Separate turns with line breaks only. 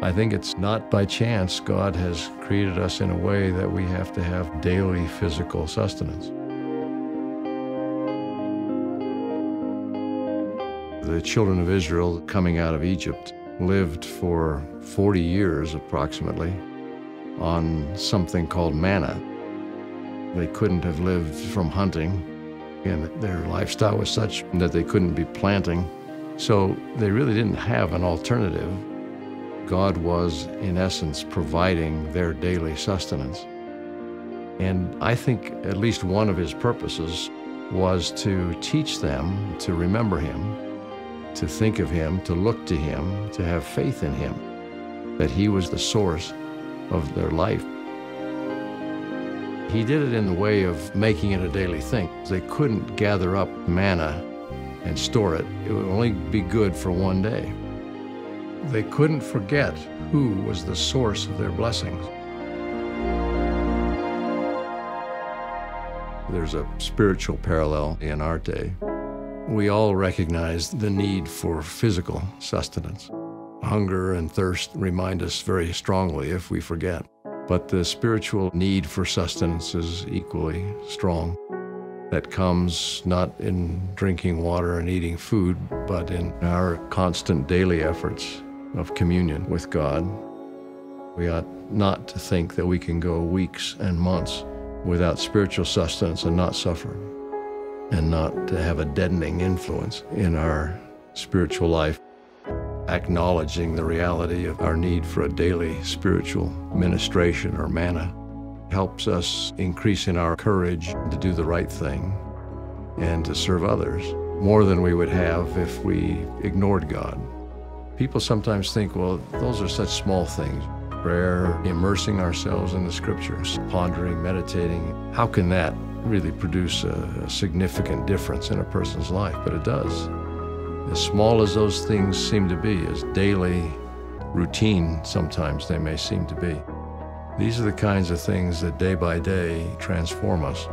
I think it's not by chance God has created us in a way that we have to have daily physical sustenance. The children of Israel coming out of Egypt lived for 40 years approximately on something called manna. They couldn't have lived from hunting, and their lifestyle was such that they couldn't be planting. So they really didn't have an alternative. God was, in essence, providing their daily sustenance. And I think at least one of his purposes was to teach them to remember him, to think of him, to look to him, to have faith in him, that he was the source of their life. He did it in the way of making it a daily thing. They couldn't gather up manna and store it. It would only be good for one day. They couldn't forget who was the source of their blessings. There's a spiritual parallel in our day. We all recognize the need for physical sustenance. Hunger and thirst remind us very strongly if we forget. But the spiritual need for sustenance is equally strong. That comes not in drinking water and eating food, but in our constant daily efforts of communion with God. We ought not to think that we can go weeks and months without spiritual sustenance and not suffer, and not to have a deadening influence in our spiritual life. Acknowledging the reality of our need for a daily spiritual ministration or manna helps us increase in our courage to do the right thing and to serve others more than we would have if we ignored God. People sometimes think, well, those are such small things. Prayer, immersing ourselves in the scriptures, pondering, meditating. How can that really produce a significant difference in a person's life? But it does. As small as those things seem to be, as daily routine sometimes they may seem to be, these are the kinds of things that day by day transform us.